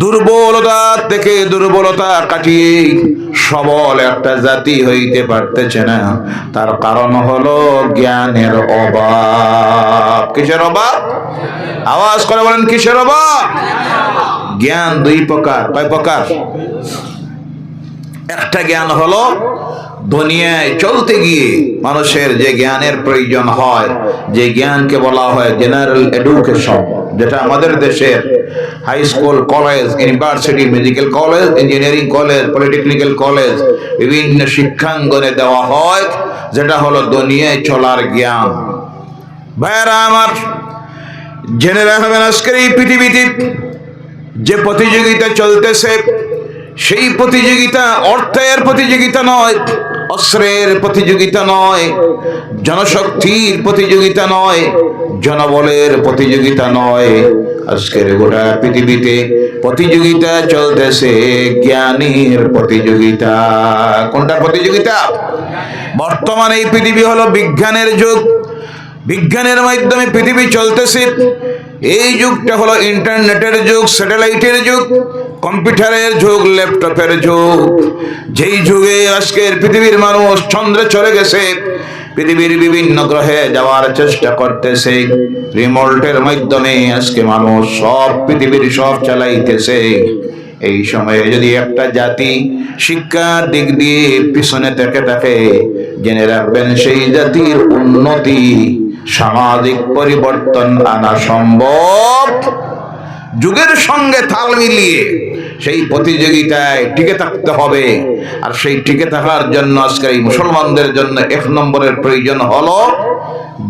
দুর্বলতা থেকে দুর্বলতা কাটিয়ে সবল একটা জাতি হইতে পারতেছে না, তার কারণ হলো জ্ঞানের অভাব। কিসের অভাব? আওয়াজ করে বলেন, কিসের অভাব? জ্ঞান দুই প্রকার। কয় প্রকার? একটা জ্ঞান হলো দুনিয়ায় চলতে গিয়ে মানুষের যে জ্ঞানের প্রয়োজন হয়, যে জ্ঞানকে বলা হয় জেনারেল এডুকেশন, যেটা আমাদের দেশের high school, college, university, medical college, engineering college, polytechnical college, বিভিন্ন শিক্ষাঙ্গনে দেওয়া হয়, যেটা হলো দুনিয়ায় চলার জ্ঞান। ভাইরা আমার, জেনে রাখবেন আজকের এই পৃথিবীতে যে প্রতিযোগিতা চলতেছে, সেই প্রতিযোগিতা অর্থের প্রতিযোগিতা নয়, অস্ত্রের প্রতিযোগিতা নয়, জনশক্তির প্রতিযোগিতা নয়, জনবলের প্রতিযোগিতা নয়। আজকের গোটা পৃথিবীতে প্রতিযোগিতা চলতেছে জ্ঞানের প্রতিযোগিতা। কোনটা প্রতিযোগিতা? বর্তমানে এই পৃথিবী হলো বিজ্ঞানের যুগ। বিজ্ঞানের মাধ্যমে পৃথিবী চলতেছে। এই যুগটা হলো ইন্টারনেটের যুগ, স্যাটেলাইটের যুগ, কম্পিউটারের যুগ, ল্যাপটপের যুগ। যেই যুগে আজকের পৃথিবীর মানুষ চন্দ্রে চলে গেছে, পৃথিবীর বিভিন্ন গ্রহে যাওয়ার চেষ্টা করতেছে, রিমোটের মাধ্যমে আজকে মানুষ সব পৃথিবীর সব চালাইতেছে। এই সময়ে যদি একটা জাতি শিক্ষার দিক দিয়ে পিছনে থেকে থাকে, জেনে রাখবেন সেই জাতির উন্নতি, সামাজিক পরিবর্তন আনা সম্ভব। যুগের সঙ্গে তাল মিলিয়ে সেই প্রতিযোগিতায় টিকে থাকতে হবে। আর সেই টিকে থাকার জন্য আজকের এই মুসলমানদের জন্য এক নম্বরের প্রয়োজন হলো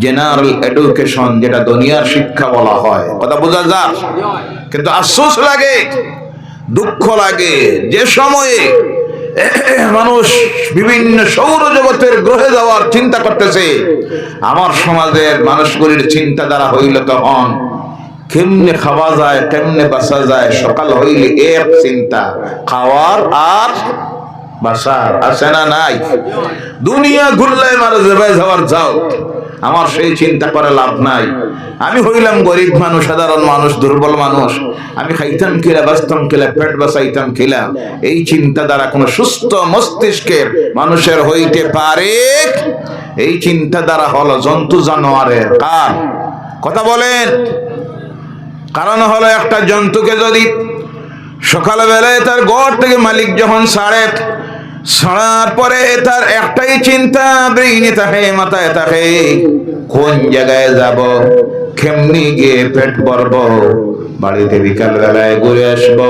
জেনারেল এডুকেশন, যেটা দুনিয়ার শিক্ষা বলা হয়। কথা বোঝা যায়? কিন্তু আফসোস লাগে, দুঃখ লাগে, যে সময়ে মানুষ বিভিন্ন সৌরজগতের গ্রহে যাওয়ার চিন্তা করতেছে, আমার সমাজের মানুষগুলির চিন্তাধারা হইল তখন কেমনে খাওয়া যায়, কেমনে বাঁচা যায়। সকাল হইলে এক চিন্তা, খাওয়ার আর বাঁচার। আছে না নাই? দুনিয়া ঘুরলে মারা যাবে, যাওয়ার যাও, আমার সেই চিন্তা করে লাভ নাই। আমি হইলাম গরিব মানুষ, সাধারণ মানুষ, দুর্বল মানুষ, আমি খাইতাম কিলা, বাঁচতাম কিলা, পেট বাঁচাইতাম কিলা। এই চিন্তা দ্বারা কোন সুস্থ মস্তিষ্কের মানুষের হইতে পারে? এই চিন্তা দ্বারা হলো জন্তু জানোয়ারের। কার কথা বলেন? কারণ হলো একটা জন্তুকে যদি সকালবেলায় তার ঘর থেকে মালিক যখন ছাড়ার পরে তার একটাই চিন্তা ব্রেইনে থাকে, মাথায় থাকে, কোন জায়গায় যাব, কেমনি গিয়ে পেট ভরবো, বাড়িতে বিকাল বেলায় ঘুরে আসবো।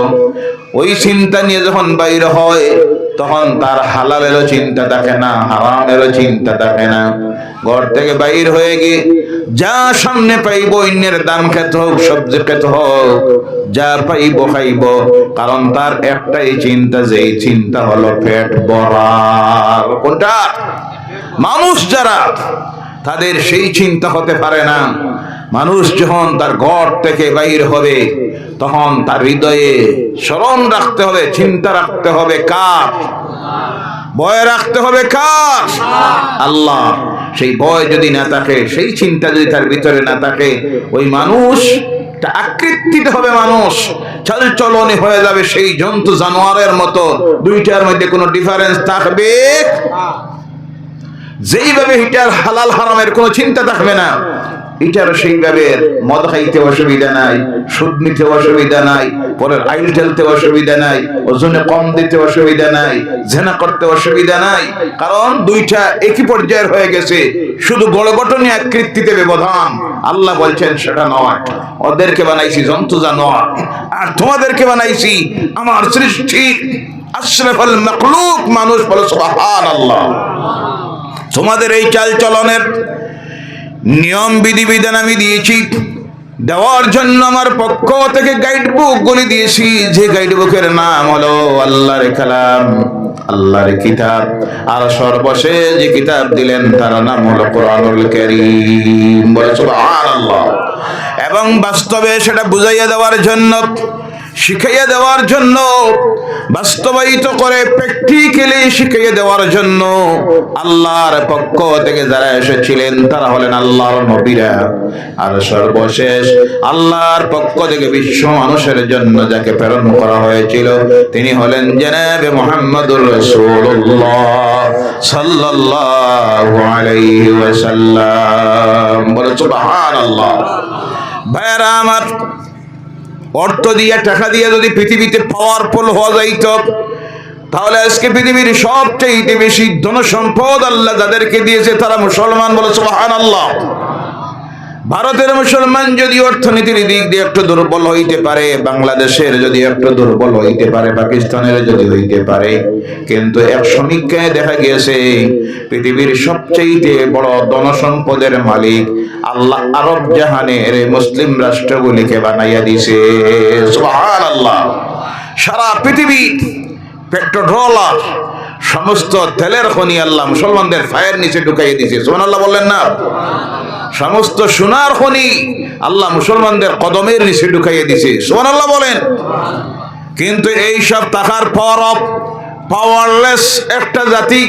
ওই চিন্তা নিয়ে যখন বাইর হয়, তখন তার হালালেরও চিন্তা থাকে না, হারামেরও চিন্তা থাকে না। ঘর থেকে বাইর হয়ে গিয়ে যা সামনে পাইব, অন্যের দাম খেতে হোক, সবজি খেতে হোক, যা পাইব খাইব। কারণ তার একটাই চিন্তা, যেই চিন্তা হলো পেট ভরার। কোনটা? মানুষ যারা, তাদের সেই চিন্তা হতে পারে না। মানুষ যখন তার ঘর থেকে বাইর হবে, তখন তার হৃদয়ে স্মরণ রাখতে হবে, চিন্তা রাখতে হবে কার? ভয় রাখতে হবে কার? আল্লাহ। সেই ভয় যদি না থাকে, সেই চিন্তা যদি তার ভিতরে না থাকে, ওই মানুষ আকৃতিত হবে, মানুষ চালচলনে হয়ে যাবে সেই জন্তু জানোয়ারের মতো। দুইটার মধ্যে কোনো ডিফারেন্স থাকবে? যেইভাবে এটার হালাল হারামের কোনো চিন্তা থাকবে না, এটার সেইভাবে মদ খাইতে অসুবিধা নাই, সুদ নিতে অসুবিধা নাই, পরের আইল ঠেলতে অসুবিধা নাই, ওজনে কম দিতে অসুবিধা নাই, জেনা করতে অসুবিধা নাই। কারণ দুইটা একই পর্যায়ের হয়ে গেছে, শুধু বড় গঠনে আকৃতিতে ব্যবধান। আল্লাহ বলছেন সেটা নয়। ওদেরকে বানাইছি জন্তু জানোয়ার, আর তোমাদেরকে বানাইছি আমার সৃষ্টি আশরাফুল মাখলুক মানুষ। বলো সুবহানাল্লাহ। তোমাদের এই চাল চলনের নিয়ম বিধিবিধান আমি দিয়েছি, দেওয়ার জন্য আমার পক্ষ থেকে গাইড বুক গুলি দিয়েছি, যে গাইড বুকের নাম হলো আল্লাহর কালাম, আল্লাহর কিতাব। আর সর্বশেষ যে কিতাব দিলেন তার নাম হলো কোরআনুল কারীম। বলে সুবহানাল্লাহ। এবং বাস্তবে সেটা বুঝাইয়া দেওয়ার জন্য শিখিয়ে দেওয়ার জন্য, বাস্তবায়িত করে প্র্যাকটিক্যালি শিখিয়ে দেওয়ার জন্য আল্লাহর পক্ষ থেকে যারা এসেছিলেন তারা হলেন আল্লাহর নবীরা। আর সর্বশেষ আল্লাহর পক্ষ থেকে বিশ্ব মানুষের জন্য যাকে প্রেরণ করা হয়েছিল তিনি হলেন জনাবে মুহাম্মদুর রাসূলুল্লাহ সাল্লাল্লাহু আলাইহি ওয়াসাল্লাম। বলে সুবহানাল্লাহ। ভাইরা আমার, অর্থ দিয়ে টাকা দিয়ে যদি পৃথিবীতে পাওয়ারফুল হওয়া যাইত তাহলে আজকে পৃথিবীর সবচেয়ে বেশি ধনসম্পদ আল্লাহ যাদেরকে দিয়েছে তারা মুসলমান। বলে সুবহানাল্লাহ। ভারতের মুসলমান যদি অর্থনীতির দিক দিয়ে একটু দুর্বল হইতে পারে, বাংলাদেশের যদি একটু দুর্বল হইতে পারে, পাকিস্তানের যদি হইতে পারে, কিন্তু এক সমীক্ষায় দেখা গিয়েছে পৃথিবীর সবচেয়ে বড় ধনসম্পদের মালিক আল্লাহ আরব জাহানের মুসলিম রাষ্ট্রগুলিকে বানাইয়া দিছে। সুবহানাল্লাহ। সারা পৃথিবী পেট্রোডলার সমস্ত তেলের খনি আল্লাহ মুসলমানদের পায়ের নিচে ঢুকাইয়ে দিছে। সুবহানাল্লাহ বললেন না? সমস্ত সোনার খনি আল্লাহ মুসলমানদের কদমের নিচে ঢুকাইয়ে দিছে। সুবহানাল্লাহ বলেন। কিন্তু এই সব টাকার পাওয়ারলেস একটা জাতি।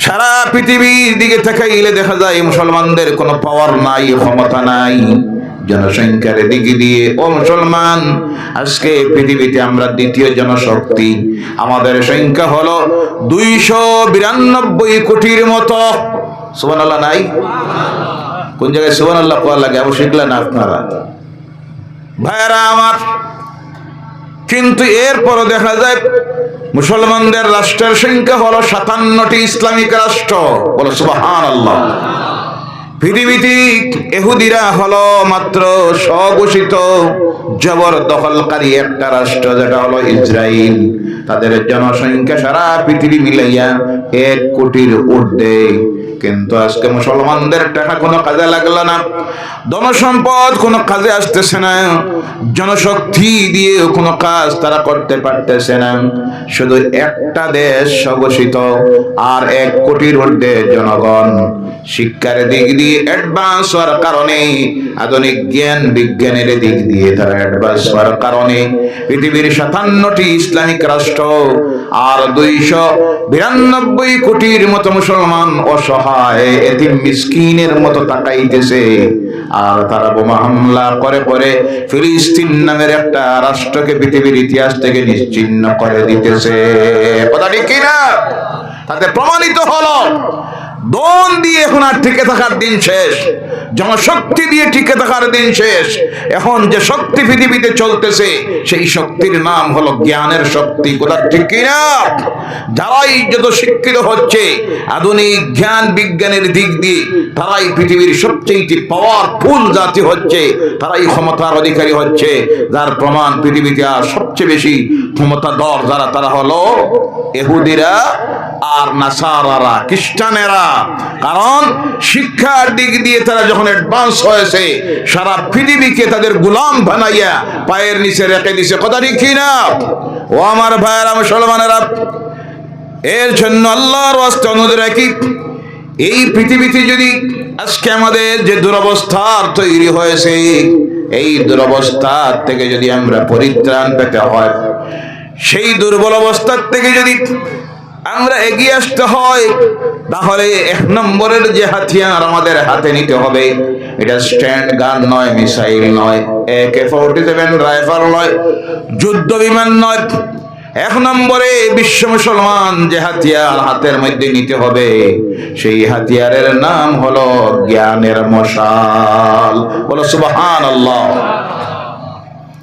সারা পৃথিবীর দিকে তাকাইলে দেখা যায় মুসলমানদের কোনো পাওয়ার নাই, ক্ষমতা নাই। জনসংখ্যার দিকে দিয়ে ও মুসলমান, আজকে পৃথিবীতে আমরা দ্বিতীয় জনশক্তি। আমাদের সংখ্যা হলো 292 কোটির মতো। সুবহানাল্লাহ নাই? কোন জায়গায় সুবহানাল্লাহ কোয়া লাগে আবু শিখলেন আপনারা? ভাইরা আমার, কিন্তু এরপরও দেখা যায় মুসলমানদের রাষ্ট্রের সংখ্যা হলো 57টি ইসলামিক রাষ্ট্র। বলো সুবহানাল্লাহ। পৃথিবীতে ইহুদিরা হলো মাত্র স্বঘোষিত জবরদখলকারী একটা রাষ্ট্র, যেটা হলো ইসরায়েল। তাদের জনসংখ্যা সারা পৃথিবী মিলাইয়া 1 কোটির ঊর্ধ্বে। কিন্তু আজকে মুসলমানদের টাকা কোনো কাজে লাগলো না, ধনসম্পদ কোনো কাজে আসতেছে না, জনশক্তি দিয়ে কোনো কাজ তারা করতে পারতেছে না। শুধু একটা দেশ স্বঘোষিত আর 1 কোটির ঊর্ধ্বে জনগণ। শিক্ষার দিক দিয়ে অ্যাডভান্স হওয়ার কারণে, আধুনিক জ্ঞান বিজ্ঞানের দিক দিয়ে তারা অ্যাডভান্স হওয়ার কারণে পৃথিবীর 57টি ইসলামিক রাষ্ট্র আর 292 কোটির মতো মুসলমান অসহায় এতিম মিসকিনের মতো তাকাইতেছে। আর তারা বোমা হামলা করে করে ফিলিস্তিন নামের একটা রাষ্ট্রকে পৃথিবীর ইতিহাস থেকে নিশ্চিহ্ন করে দিতেছে। কথা ঠিক কিনা? তাতে প্রমাণিত হলো দন দিয়ে এখন আর টিকে থাকার দিন শেষ, জনশক্তি দিয়ে টিকে থাকার দিন শেষ। এখন যে শক্তি পৃথিবীতে চলতেছে সেই শক্তির নাম হলো জ্ঞানের শক্তি। কথা ঠিক কিনা? যারাই যত শিক্ষিত হচ্ছে আধুনিক জ্ঞান বিজ্ঞানের দিক দিয়ে, তারাই পৃথিবীর সবচেয়ে পাওয়ারফুল জাতি হচ্ছে, তারাই ক্ষমতার অধিকারী হচ্ছে। যার প্রমাণ পৃথিবীতে আর সবচেয়ে বেশি ক্ষমতাধর যারা, তারা হলো ইহুদিরা আর নাসারারা, খ্রিস্টানেরা। কারণ শিক্ষার দিক দিয়ে তারা যখন অ্যাডভান্স হয়েছে, সারা পৃথিবীকে তাদের গোলাম বানাইয়া পায়ের নিচে রেখে দিছে। কথা ঠিক কিনা? ও আমার ভাইয়েরা মুসলমানেরা, এর জন্য আল্লাহর ওয়াস্তে অনুরোধ রাখি, এই পৃথিবীতে যদি আজকে আমাদের যে দুরবস্থার তৈরি হয়েছে, এই দুরবস্থার থেকে যদি আমরা পরিত্রাণ পেতে হয়, সেই দুর্বল অবস্থার থেকে যদি আমরা এগিয়ে আসতে হয়, তাহলে 1 নম্বরের যে হাতিয়ার আমাদের হাতে নিতে হবে, এটা স্ট্যান্ড গান নয়, মিসাইল নয়, AK-47 রাইফেল নয়, যুদ্ধ বিমান নয়। 1 নম্বরে বিশ্ব মুসলমান যে হাতিয়ার হাতের মধ্যে নিতে হবে, সেই হাতিয়ারের নাম হলো জ্ঞানের মশাল। বলো সুবহানাল্লাহ।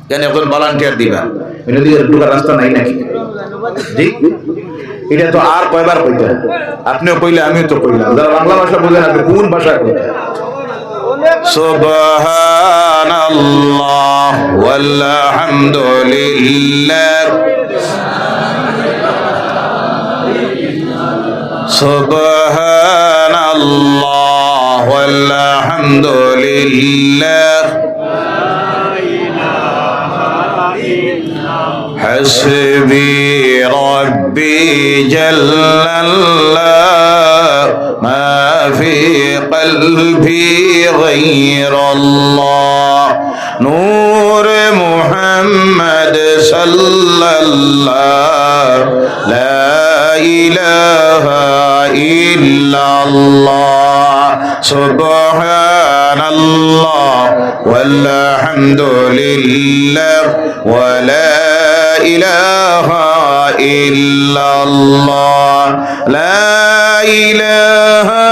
কেন এখন ভলান্টিয়ার দিবা? এটা দিয়ে ঢোকার রাস্তা নাই নাকি? জি, এটা তো আর কয়বার কইতে, আপনিও কইলে আমিও তো কইলাম। যারা বাংলা ভাষা বোঝেন আপনি কোন ভাষা কইতে? সুবহানাল্লাহ ওয়ালহামদুলিল্লাহ, সুবহানাল্লাহ ওয়ালহামদুলিল্লাহ, حسبي ربي جل الله ما في قلبي غير الله নূর মুহাম্মদ সাল্লাল্লাহ লা ইলাহা ইল্লাল্লাহ সুবহানাল্লাহ ওয়ালহামদুলিল্লাহ ওয়া লা ইলাহা ইল্লাল্লাহ লা ইলাহা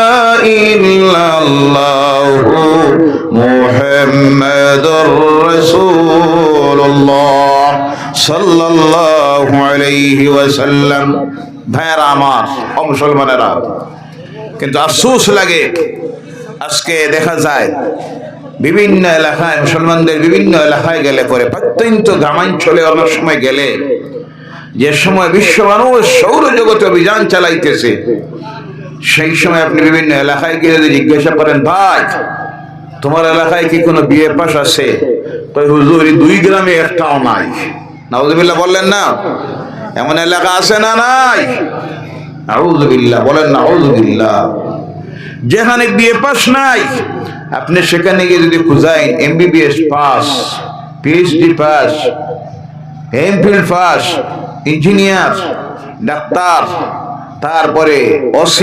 ইল্লাল্লাহ মুহাম্মাদুর রাসূলুল্লাহ সাল্লাল্লাহু আলাইহি ওয়াসাল্লাম। ভাইরা আমার, মুসলমানেরা, কিন্তু আফসোস লাগে আজকে দেখা যায় বিভিন্ন এলাকায়, মুসলমানদের বিভিন্ন এলাকায় গেলে পরে, প্রত্যন্ত গ্রামাঞ্চলে অনেক সময় গেলে, যে সময় বিশ্ব মানুষ সৌরজগতে অভিযান চালাইতেছে, সেই সময় আপনি বিভিন্ন এলাকায় গিয়ে যদি জিজ্ঞাসা করেন, ভাই তোমার এলাকায় কি কোনো বিয়ে পাশ আছে? হুজুর 2 গ্রামে একটাও নাই। নাউযুবিল্লাহ বললেন না? এমন এলাকা আছে না নাই? নাউযুবিল্লাহ বলেন, নাউযুবিল্লাহ। যেখানে বিয়ে পাস নাই, আপনি সেখানে গিয়ে যদি খুঁজাইন MBBS pass, PhD pass, MPhil pass, engineer, doctor, তারপরে OC,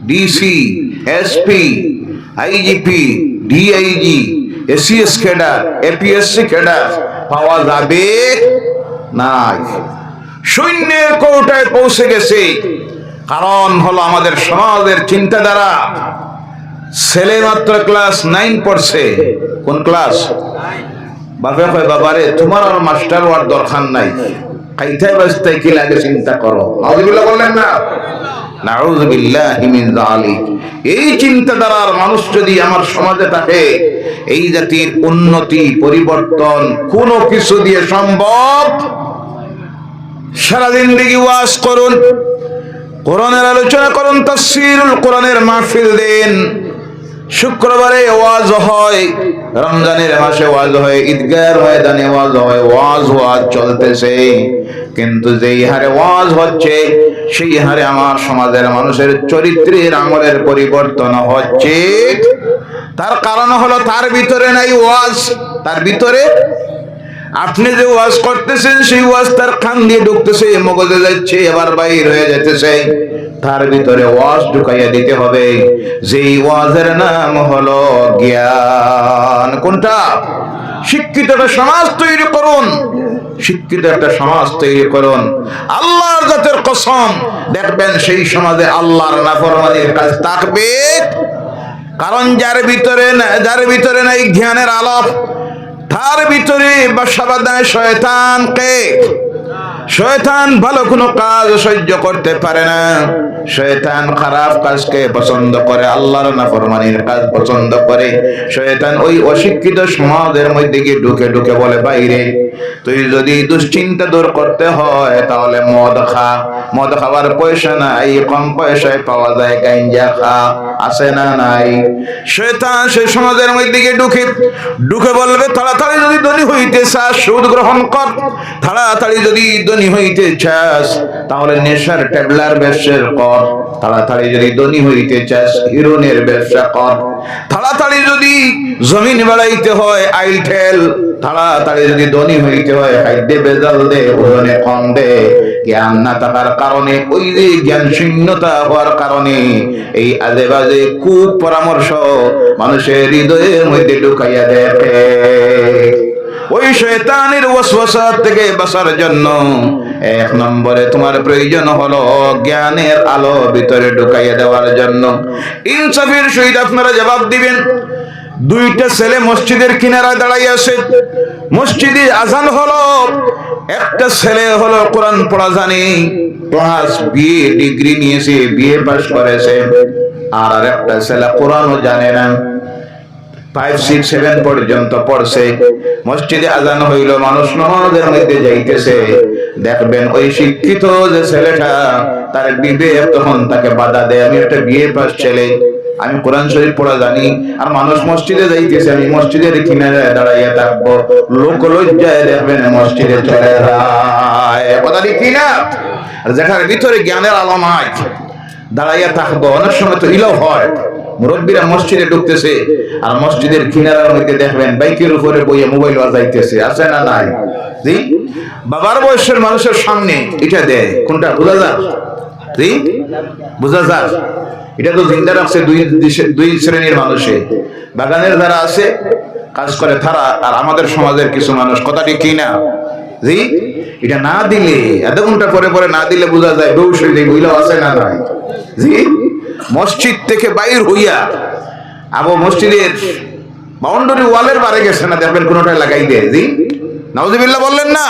DC, SP, IGP, DIG, SCS cadre, APSC cadre পাওয়া যাবে নাই। সৈন্যের কোটায় পৌঁছে গেছে। কারণ হলো আমাদের সমাজের চিন্তাধারা। ছেলে মাত্র ক্লাস 9 পড়ছে। কোন ক্লাস? বাপে কয়, বাবারে তোমার আর মাস্টার হওয়ার দরকার নাই, খাইতে বাঁচতে কি লাগে চিন্তা করো। নাউযুবিল্লাহ বললেন না? নাউযুবিল্লাহি মিন যালিক। এই চিন্তাধারার মানুষ যদি আমার সমাজে থাকে, এই জাতির উন্নতি পরিবর্তন কোনো কিছু দিয়ে সম্ভব। সারা জিন্দেগি ওয়াজ করুন, কোরআনের আলোচনা করুন, তাফসীরুল কোরআনের মাহফিল দেন, শুক্রবারে ওয়াজ হয়, রমজানের মাসে ওয়াজ হয়, ঈদগাহের ময়দানে ওয়াজ হয়, ওয়াজ চলতেছে। কিন্তু যেই হারে ওয়াজ হচ্ছে, সেই হারে আমার সমাজের মানুষের চরিত্রের আমলের পরিবর্তন হচ্ছে। তার কারণ হলো তার ভিতরে নাই ওয়াজ। তার ভিতরে আপনি যে ওয়াজ করতেছেন, সেই ওয়াজ তার কান দিয়ে ঢুকতেছে, মগজে যাচ্ছে, এবার বাইর হয়ে যাইতেছে। তার ভিতরে ওয়াজ ঢুকাইয়া দিতে হবে, যেই ওয়াজের নাম হলো জ্ঞান। কোনটা? শিক্ষিত একটা সমাজ তৈরি করুন, শিক্ষিত একটা সমাজ তৈরি করুন। আল্লাহর জাতের কসম, দেখবেন সেই সমাজে আল্লাহর নাফরমানির কাজ থাকবে। কারণ যার ভিতরে নাই জ্ঞানের আলো, তার ভিতরে বাসা বাঁধায় শয়তানকে। শয়তান ভালো কোনো কাজ সহ্য করতে পারে না। শয়তান খারাপ কাজকে পছন্দ করে, আল্লাহর নাফরমানির কাজ পছন্দ করে। শয়তান ওই অশিক্ষিত সমাজের মধ্যে গিয়ে ঢুকে ঢুকে বলে, বাইরে তুই যদি দুশ্চিন্তা দূর করতে হয় তাহলে মদ খা, মদ খাওয়ার পয়সা নাই, কম পয়সায় পাওয়া যায় গাঞ্জা খা, আছে না নাই? শয়তান সেই সমাজের মধ্যে গিয়ে ঢুকে বলবে, তাড়াতাড়ি যদি ধনী হইতে চাস সুদ গ্রহণ কর, তাড়াতাড়ি যদি ধনী হইতে চাস তাহলে নেশার ট্যাবলার ব্যবসা কর, তাড়াতাড়ি যদি ধনী হইতে চাস হিরোইনের ব্যবসা কর, তাড়াতাড়ি যদি জমিন বাড়াইতে হয় আইল ঠেল, তাড়াতাড়ি যদি ধনী হইতে হয় খাদ্যে বেজাল দে, ওজনে কম দে। জ্ঞান না থাকার কারণে, ওই যে জ্ঞান শূন্যতা হওয়ার কারণে এই আজে বাজে কুপরামর্শ মানুষের হৃদয়ের মধ্যে ঢুকাইয়া দেখে। ওই শয়তানের ওয়াসওয়াসা থেকে বাঁচার জন্য 1 নম্বরে তোমার প্রয়োজন হলো জ্ঞানের আলো ভিতরে ঢুকাইয়া দেওয়ার জন্য। ইনসাফের সহিত আপনারা জবাব দিবেন। 2টা ছেলে মসজিদের কিনারায় দাঁড়াই আছে, মসজিদে আজান হলো। একটা ছেলে হলো কোরআন পড়া জানে, ক্লাস বিএ ডিগ্রি নিয়েছে, বিএ পাস করেছে। আর একটা ছেলে কোরআনও জানে না, 5, 6, 7 পর্যন্ত পড়ছে। মসজিদে আজান হইল, মানুষ নামাজের মধ্যে যাইতেছে। দেখবেন ওই শিক্ষিত যে ছেলেটা, তার বিবেক তখন তাকে বাধা দেয়, আমি একটা বিএ পাস ছেলে, আমি কোরআন শরীফ পড়া জানি, আর মানুষ মসজিদে যাইতেছে, আমি মসজিদের কিনারে দাঁড়াইয়া থাকবো, লোক লজ্জায় দেখবেন মসজিদে চলে যায়। কথা ঠিক কিনা? আর যেটার ভিতরে জ্ঞানের আলো নাই, দাঁড়াইয়া থাকবো। অনেক সময় তো ইলো হয়, মুরব্বীরা মসজিদে ঢুকতেছে আর মসজিদের কিনারার মধ্যে দেখবেন বাইকের উপরে বইয়ে মোবাইল বাজাইতেছে, আছে না নাই? জি, বাবার বয়সের মানুষের সামনে এটা দেয়, কোনটা বোঝা যায়? জি, বোঝা যায়? এটা তো জিন্দা রাখছে দুই শ্রেণীর মানুষে, বাগানের যারা আছে কাজ করে তারা, আর আমাদের সমাজের কিছু মানুষ। কথাটি কি না? জি, এটা না দিলে আধা ঘন্টা পরে পরে না দিলে বোঝা যায় বেউস হয়ে যায়, বুঝলেও আছে না নাই? জি, মসজিদ থেকে বাইর হইয়া আবু মসজিদের বাউন্ডারি ওয়ালের বারে গেছে না, দেখবেন কোনটায় লাগাই দেয়। জি, নাউজুবিল্লাহ বললেন না?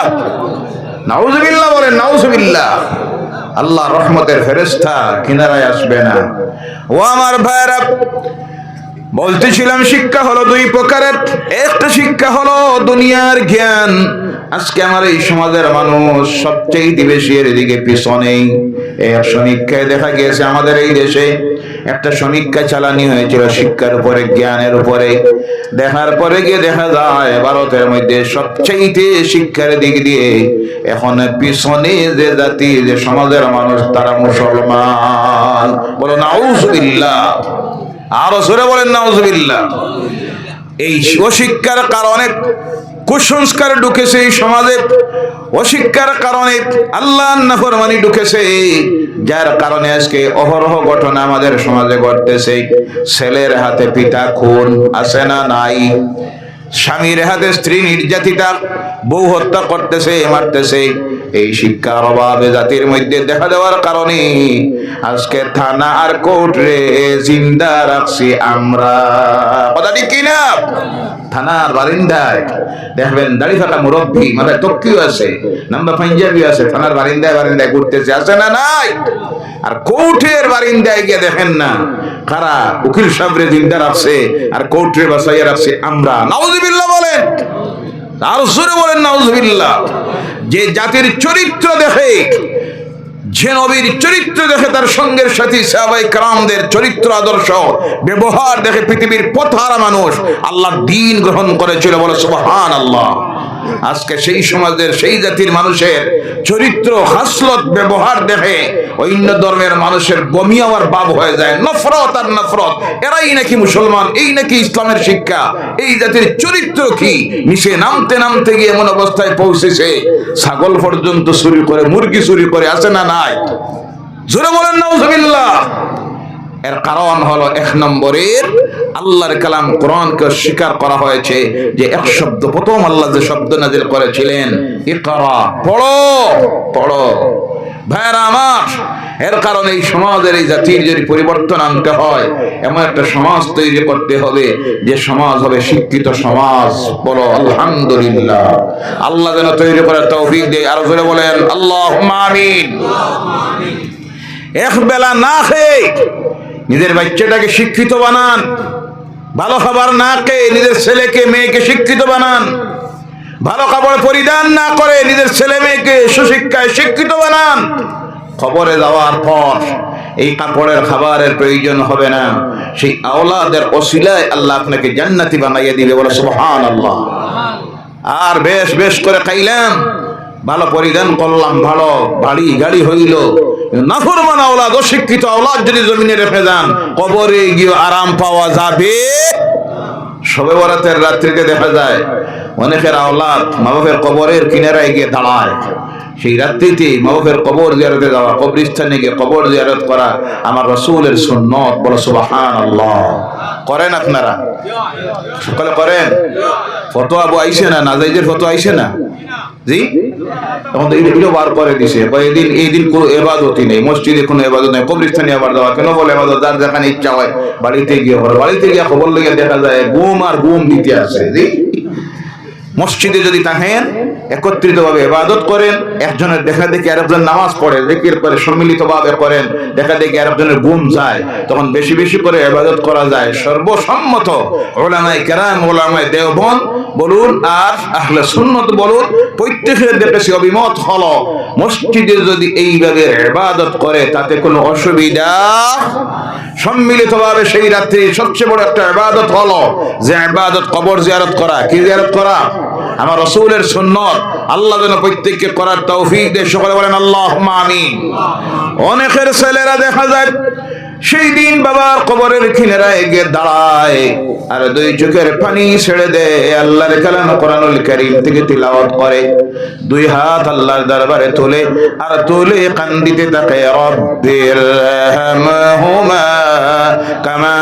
নাউজুবিল্লাহ বলেন, নাউজুবিল্লাহ। আল্লাহ রহমতের ফেরেশতা কিনারায় আসবে না। ও আমার ভাইরা, বলতেছিলাম শিক্ষা হলো দুই প্রকারের। একটা শিক্ষা হলো দুনিয়ার জ্ঞান। আজকে আমার এই সমাজের মানুষ সবচেয়ে বেশি এর দিকে পিছনে। এক সমীক্ষায় দেখা গিয়েছে আমাদের এই দেশে একটা সমীক্ষা চালানি হয়েছিল শিক্ষার উপরে, জ্ঞানের উপরে। দেখার পরে গিয়ে দেখা যায় ভারতের মধ্যে সবচেয়ে শিক্ষার দিক দিয়ে এখন পিছনে যে জাতি, যে সমাজের মানুষ, তারা মুসলমান। বলো নাউজুবিল্লাহ, আরো জোরে বলেন নাউজুবিল্লাহ। এই অশিক্ষার কারণে কুসংস্কার ঢুকেছে এই সমাজে, অশিক্ষার কারণে আল্লাহর নাফরমানি ঢুকেছে, যার কারণে আজকে অহরহ ঘটনা আমাদের সমাজে ঘটতেছে। ছেলের হাতে পিতা খুন, আছে না নাই? স্বামীর হাতে স্ত্রী নির্যাতিতা, বউ হত্যা করতেছে, মারতেছে। এই শিক্ষার অভাবে জাতির মধ্যে দেখা দেওয়ার কারণে আজকে থানা আর কোর্টে জিন্দা রাখছি আমরা। কথা ঠিক কিনা? থানার বারিন্দায় দেখবেন দাড়ি ফাটা মুরব্বী, মাথায় টক্কিও আছে, নাম্বার পাঞ্জাবি আছে, থানার বারিন্দায় বারিন্দায় ঘুরতেছে, আছে না নাই? আর কোর্টের বারিন্দায় গিয়ে দেখেন না কারা উকিল সাহেবরে জিন্দা রাখছে আর কোর্টে বাসাইয়া রাখছে আমরা। নাউজুবিল্লাহ বলেন, আর জোরে বলেন নাউজুবিল্লাহ। যে জাতির চরিত্র দেখে, যে নবীর চরিত্র দেখে, তার সঙ্গের সাথী সাহাবায়ে কেরামদের চরিত্র আদর্শ ব্যবহার দেখে পৃথিবীর পথহারা মানুষ আল্লাহর দ্বীন গ্রহণ করেছিল। বলে সুবহানাল্লাহ। আজকে সেই সমাজের সেই জাতির মানুষের চরিত্র, হাসলত, ব্যবহার দেখে অন্য ধর্মের মানুষের বমি আমার বাপ হয়ে যায়, নফরত আর নফরত। এরাই নাকি মুসলমান, এই নাকি ইসলামের শিক্ষা। এই জাতির চরিত্র কি? নিচে নামতে নামতে গিয়ে এমন অবস্থায় পৌঁছেছে ছাগল পর্যন্ত চুরি করে, মুরগি চুরি করে, আছে না নাই? জোরে বলেন নাউজুবিল্লাহ। এর কারণ হলো এক নম্বরের আল্লাহর কালাম কোরআনকে স্বীকার করা হয়েছে যে এক শব্দ, প্রথম আল্লাহ যে শব্দ নাযিল করেছিলেন ইকরা, পড়ো পড়ো। ভাইরা আমার, এর কারণে এই সমাজের, এই জাতির যদি পরিবর্তন আনতে হয়, এমন একটা সমাজ তৈরি করতে হবে যে সমাজ হবে শিক্ষিত সমাজ। বলো আলহামদুলিল্লাহ। আল্লাহ যেন তৈরি করার তৌফিক দেয়। আরো জোরে বলেন আল্লাহুম্মা আমিন। এক বেলা না খেয়ে নিজের বাচ্চাটাকে শিক্ষিত বানান, ভালো খাবার না খেয়ে নিজের ছেলেকে মেয়েকে শিক্ষিত বানান, ভালো কাপড় পরিধান না করে নিজের ছেলে মেয়েকে সুশিক্ষায় শিক্ষিত বানান। খবরে যাওয়ার পর এই কাপড়ের খাবারের প্রয়োজন হবে না, সেই আওলাদের ওসিলায় আল্লাহ আপনাকে জান্নাতি বানাইয়া দিবে। বলে সুবহানাল্লাহ। আর বেশ বেশ করে খাইলাম, ভালো পরিধান করলাম, ভালো বাড়ি গাড়ি হইল, নাফরমান আওলাদ, অশিক্ষিত আওলাদ যদি জমিনে রেখে যান, কবরে গিয়ে আরাম পাওয়া যাবে? শবে বরাতের রাত্রিতে দেখা যায় অনেকের আওলাদ মা বাপের কবরের কিনারায় গিয়ে দাঁড়ায়। সেই রাত্রিতে মা বাপের কবর জিয়ারতে যাওয়া, কবরস্থানে গিয়ে কবর জিয়ারত করা আমার রাসূলের সুন্নাত। বলো সুবহানাল্লাহ। করেন আপনারা? সকলে করেন? ফতোয়া আবু আইছে না, নাজাইজের ফতোয়া আইছে না? জি, তখন তো এটা বার করে দিছে, এই দিন কোনো ইবাদতই নেই, মসজিদে কোনো ইবাদত নেই, কবরস্থানে আবার যাওয়া। কেন বলে ইবাদত? যার যেখানে ইচ্ছা হয় বাড়িতে গিয়ে করে, বাড়িতে গিয়ে খবর লেগে দেখা যায় ঘুম আর ঘুম দিতে আছে। জি, মসজিদে যদি থাকেন একত্রিত ভাবে ইবাদত করেন, একজনের দেখা দেখি আরেকজন নামাজ পড়ে, জিকির করে, সম্মিলিত ভাবে করেন, দেখা দেখি আরেকজনের ঘুম যায়, তখন বেশি বেশি করে ইবাদত করা যায়। সর্বসম্মত উলামায়ে কেরাম, উলামায়ে দেওবন্দ বলুন আর আহলে সুন্নাত বলুন, প্রত্যেকের দেখেছি অভিমত হলো মসজিদে যদি এইভাবে ইবাদত করে তাতে কোনো অসুবিধা। সম্মিলিত ভাবে সেই রাত্রি সবচেয়ে বড় একটা ইবাদত হলো যে ইবাদত কবর জিয়ারত করা। কি জিয়ারত করা? আমার রাসূলের সুন্নাত। আল্লাহ যেন প্রত্যেককে করার তৌফিক দেয়। সকলে বলেন আল্লাহুম্মা আমিন। অনেকের ছেলেরা দেখা যায় সেই দিন বাবার কবরের কিনারায় গিয়ে দাঁড়ায় আর দুই চোখের পানি ছেড়ে দেয়, আল্লাহর কালাম কোরআনুল কারীম থেকে তিলাওয়াত করে, দুই হাত আল্লাহর দরবারে তোলে আর তোলে কান্দিতে থাকে, রব্বিরহামহুমা কামা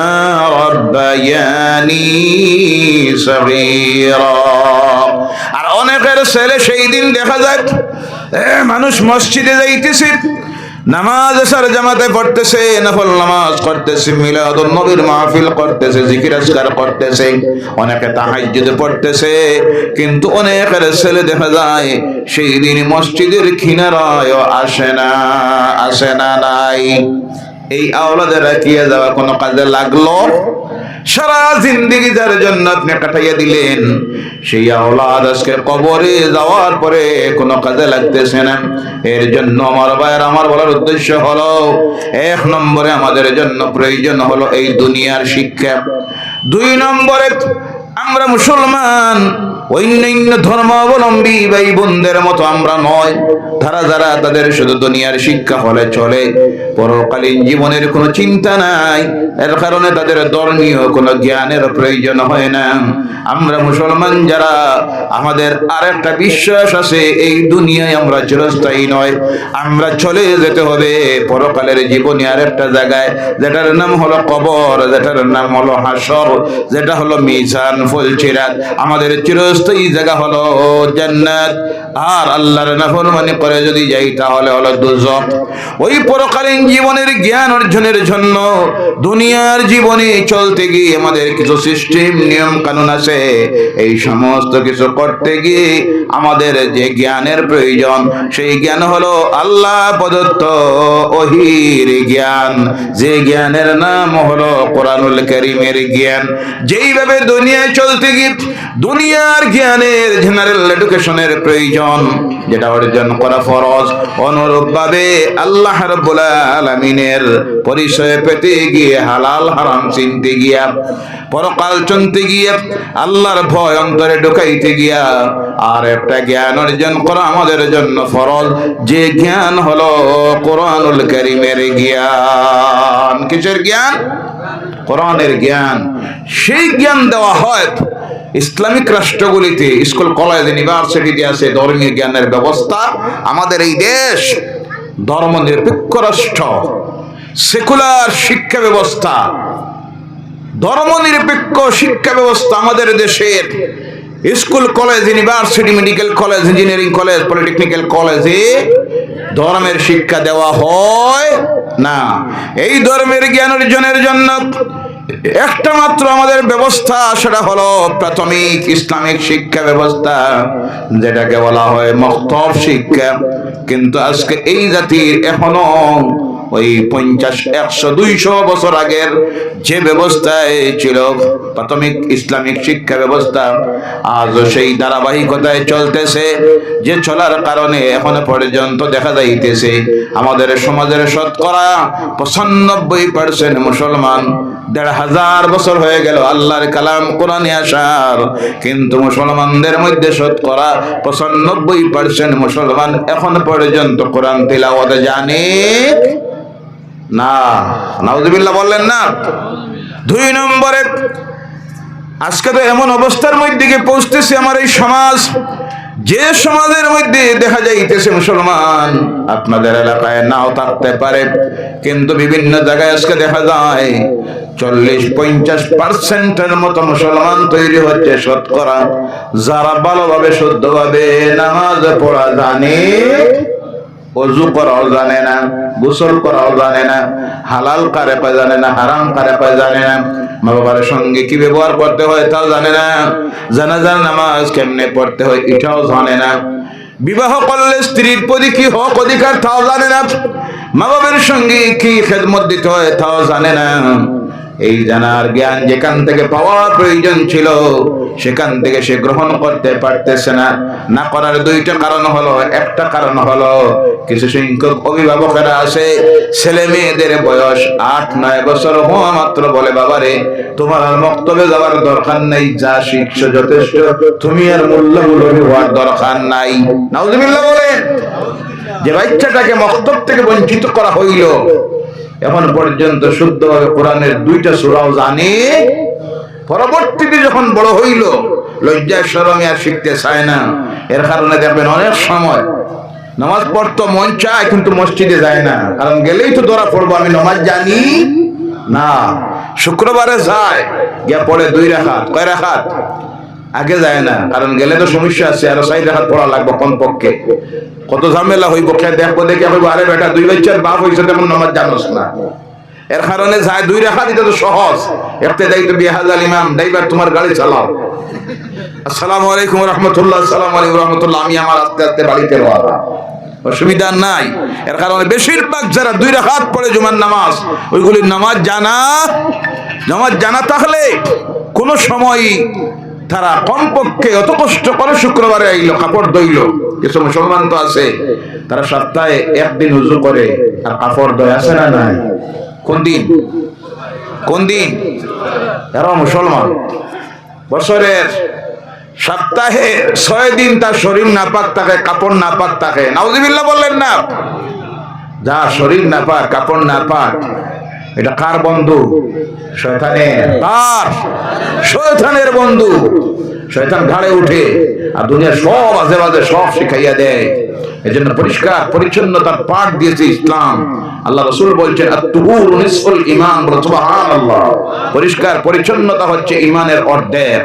রাব্বায়ানি সগীরা। আর অনেকের ছেলে সেই দিন দেখা যায় মানুষ মসজিদে যাইতেছে, নামাজ আসার জামাতে পড়তেছে, নফল নামাজ করতেছে, মিলাদুন নবীর মাহফিল করতেছে, জিকির আজকার করতেছে, অনেকে তাহাজ্জুদ পড়তেছে, কিন্তু অনেকের ছেলে দেখা যায় সেই দিন মসজিদের কিনারায় আসে না নাই। এই আওলাদের রাখিয়ে যাওয়া কোনো কাজে লাগলো? সারা জিন্দেগি যার জন্য আপনি কাটাইয়া দিলেন, সেই আওলাদ আজকে কবরে যাওয়ার পরে কোনো কাজে লাগতেছে না। এর জন্য আমার ভাইয়ের, আমার বলার উদ্দেশ্য হলো, এক নম্বরে আমাদের জন্য প্রয়োজন হলো এই দুনিয়ার শিক্ষা। দুই নম্বরে আমরা মুসলমান অন্যান্য ধর্মাবলম্বী ভাই বোনদের মতো আমরা নয়, যারা তাদের শুধু দুনিয়ার শিক্ষা হলে চলে, পরকালীন জীবনের কোনো চিন্তা নাই, এর কারণে তাদের ধর্মীয় কোনো জ্ঞানের প্রয়োজন হয় না। আমরা মুসলমান যারা, আমাদের আরেকটা বিশ্বাস আছে, এই দুনিয়ায় আমরা চিরস্থায়ী নয়, আমরা চলে যেতে হবে পরকালের জীবনে আরেকটা জায়গায়, যেটার নাম হলো কবর, যেটার নাম হলো হাসর, যেটা হলো মিজান ফুলসিরাত। আমাদের চিরস্থায়ী জায়গা হলো জান্নাত, আর আল্লাহর নাফরমানি করে যদি যাই তাহলে হলো দোজখ। ওই পরকালীন জীবনের জ্ঞান অর্জনের জন্য দুনিয়ার জীবনে চলতে গিয়ে আমাদের কিছু সিস্টেম নিয়ম কানুন আছে, এই সমস্ত কিছু করতে গিয়ে আমাদের যে জ্ঞানের প্রয়োজন, সেই জ্ঞান হলো আল্লাহ প্রদত্ত ওহীর জ্ঞান, যে জ্ঞানের নাম হলো কোরআনুল কারীমের জ্ঞান। যেইভাবে দুনিয়ায় চলতে গিয়ে দুনিয়ার জ্ঞানের জেনারেল এডুকেশনের প্রয়োজন, যেটা অর্জন করা ফরজ, অনুরূপভাবে আল্লাহ রাব্বুল আলামিনের পরিচয় পেতে গিয়ে, হালাল হারাম চিনতে গিয়া, পরকাল চিনতে গিয়ে, আল্লাহর ভয় অন্তরে ঢুকাইতে গিয়া আর একটা জ্ঞান অর্জন করা আমাদের জন্য ফরজ, যে জ্ঞান হলো কোরআনুল কারীমের জ্ঞান। কিসের জ্ঞান? কোরআনের জ্ঞান। সেই জ্ঞান দেওয়া হয় ইসলামিক রাষ্ট্রগুলিতে, স্কুল কলেজ ইউনিভার্সিটিতে আছে ধর্মীয় জ্ঞানের ব্যবস্থা। আমাদের এই দেশ ধর্ম নিরপেক্ষ রাষ্ট্র, সেকুলার শিক্ষা ব্যবস্থা, ধর্ম নিরপেক্ষ শিক্ষা ব্যবস্থা আমাদের দেশের school college university medical college engineering college polytechnical কলেজে ধর্মের শিক্ষা দেওয়া হয় না। এই ধর্মের জ্ঞান অর্জনের জন্য একটা মাত্র আমাদের ব্যবস্থা, সেটা হলো প্রাথমিক ইসলামিক শিক্ষা ব্যবস্থা, যেটাকে বলা হয় মক্তব শিক্ষা। কিন্তু আজকে এই জাতির এখনো ওই 50, 100, 200 বছর আগের যে ব্যবস্থায় ছিল প্রাথমিক ইসলামিক শিক্ষা ব্যবস্থা, আজও সেই ধারাবাহিকতায় চলতেছে, যে চলার কারণে এখনো পর্যন্ত দেখা যাইতেছে আমাদের সমাজের শতকরা 95% মুসলমান। 1500 বছর হয়ে গেল আল্লাহর কালাম কোরআনে আসার, কিন্তু মুসলমানদের মধ্যে শতকরা 95% মুসলমান এখন পর্যন্ত কোরআন তিলাওয়াত জানে না। নাউযুবিল্লাহ বললেন না? 2 নম্বরে আজকে তো এমন অবস্থার মধ্যে গিয়ে পৌঁছতেছে আমার এই সমাজ, যে সমাজের মধ্যে দেখা যাইতেছে মুসলমান আপনাদের এলাকায় নাও থাকতে পারে, কিন্তু বিভিন্ন জায়গায় আজকে দেখা যায় 40-50% মতো মুসলমান তৈরি হচ্ছে শতকরা, যারা ভালোভাবে শুদ্ধভাবে নামাজ পড়া জানে, ওযু করাও জানে না, গোসল করাও জানে না, হালাল কারে পায় জানে না, হারাম কারে পায় জানে না, মা বাবার সঙ্গে কি ব্যবহার করতে হয় তাও জানে না, জানাজার নামাজ কেমনে পড়তে হয় এটাও জানে না, বিবাহ করলে স্ত্রীর প্রতি কি হক অধিকার তাও জানে না, মা বাবার সঙ্গে কি খেদমত দিতে হয় তাও জানে না। এই জানার জ্ঞান যেখান থেকে পাওয়ার প্রয়োজন ছিল সেখান থেকে সে গ্রহণ করতে পারতেছে না। না করার 2টা কারণ হলো, একটা কারণ হলো কিছু সংখ্যক অভিভাবকেরা আছে, ছেলে মেয়েদের বয়স 8-9 বছর হওয়া মাত্র বলে, বাবারে তোমার আর মক্তবে যাওয়ার দরকার নাই, যা শিখছো যথেষ্ট, তুমি আর মূল্যগুলো হওয়ার দরকার নাই। নাউযুবিল্লাহ বলেন। যে বাচ্চাটাকে মক্তব থেকে বঞ্চিত করা হইল, এখন পর্যন্ত শুদ্ধভাবে কোরআনের 2টা সূরাও জানে, পরবর্তীতে যখন বড় হইল লজ্জা শরমে আর শিখতে চায় না। এর কারণে দেখবেন অনেক সময় নামাজ পড়তে মন চায় কিন্তু মসজিদে যায় না, কারণ গেলেই তো ধরা পড়বো আমি নামাজ জানি না। শুক্রবারে যায়, গিয়া পড়ে 2 রাকাত, কয় রাকাত? আগে যায় না, কারণ গেলে তো সমস্যা আছে, আরো 4 রাকাত পড়া লাগবে কমপক্ষে। কত ঝামেলা হইব, খেয়ে দেখবো দেখে হইব আরে বেটা 2 বাচ্চার বাপ হইছে তেমন নামাজ জানোস না। এর কারণে যায় 2 রাকাত, এটা তো সহজ। একটা দায়িত্ব বিহাজাল ইমাম, ড্রাইভার তোমার গাড়ি চালাও, আসসালামু আলাইকুম রাহমাতুল্লাহ, আসসালামু আলাইকুম রাহমাতুল্লাহ, আমি আমার আস্তে আস্তে বাড়িতে রওনা, অসুবিধা নাই। এর কারণে বেশিরভাগ যারা 2 রাকাত পড়ে জুমার নামাজ, ওইগুলির নামাজ জানা থাকলে কোনো সময় তারা কমপক্ষে অত কষ্ট করে শুক্রবারে আইলো, কাপড় ধইল। কিছু মুসলমান তো আছে তারা সপ্তাহে 1 দিন উযু করে আর কাপড় ধোয়, আছে না নাই? কোন দিন? এরা মুসলমান বছরের সপ্তাহে 6 দিন তার শরীর নাপাক থাকে, কাপড় নাপাক থাকে। নাউজুবিল্লাহ বললেন না? যা শরীর নাপাক, কাপড় নাপাক, এটা কার বন্ধু? শয়তানের। কার? শয়তানের বন্ধু। শয়তান ঘাড়ে উঠে আর দুনিয়া সব আজে বাজে সব শিখাইয়া দেয়। এজন্য পরিষ্কার পরিচ্ছন্নতার পাঠ দিয়েছে ইসলাম। আল্লাহ রাসূল বলছেন আত-তুহুরু নিসফুল ঈমান, সুবহানাল্লাহ। পরিষ্কার পরিচ্ছন্নতা হচ্ছে ঈমানের অর্ধেক।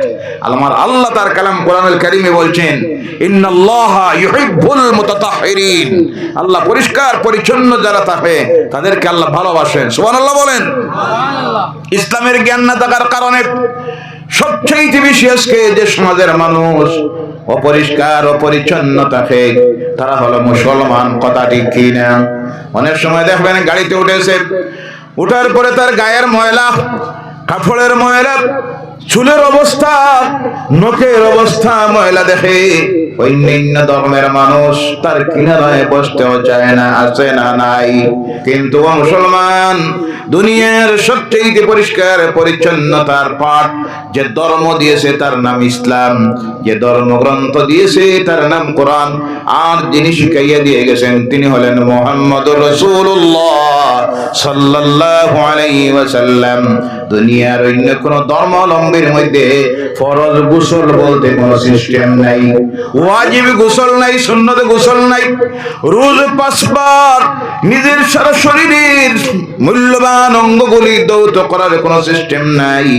আমার আল্লাহ তার কালাম কোরআনুল কারীমে বলছেন ইন্নাল্লাহা ইউহিব্বুল মুতাতাহহিরিন। আল্লাহ পরিষ্কার পরিচ্ছন্ন যারা থাকে তাদেরকে আল্লাহ ভালোবাসেন। সুবহানাল্লাহ বলেন। সুবহানাল্লাহ। ইসলামের জ্ঞান না থাকার কারণে সবচেয়ে বেশি আজকে যে সমাজের মানুষ অপরিষ্কার অপরিচ্ছন্ন থাকে তারা হলো মুসলমান। কথা ঠিক কি না? অনেক সময় দেখবেন গাড়িতে উঠেছে, উঠার পরে তার গায়ের ময়লা, কাপড়ের ময়লা, চুলের অবস্থা, নখের অবস্থা ময়লা দেখে অন্যান্য ধর্মের মানুষ তার কিনারায় বসতেও চায় না, আছে না নাই? কিন্তু মুসলমান দুনিয়ার সবচেয়ে পরিষ্কার পরিচ্ছন্নতার পাঠ যে ধর্ম দিয়েছে তার নাম ইসলাম, যে ধর্মগ্রন্থ দিয়েছে তার নাম কোরআন, আর যিনি শিখাইয়া দিয়ে গেছেন তিনি হলেন মুহাম্মদুর রাসূলুল্লাহ সাল্লাল্লাহু আলাইহি ওয়াসাল্লাম। দুনিয়ার অন্য কোন ধর্মাবলম্বীর মধ্যে ফরজ গোসল বলতে কোনো সিস্টেম নাই, ওয়াজিব গোসল নাই, সুন্নত গোসল নাই, রোজ 5 বার নিজের সারা শরীরের মূল্যবান অঙ্গগুলি ধৌত করার কোনো সিস্টেম নাই।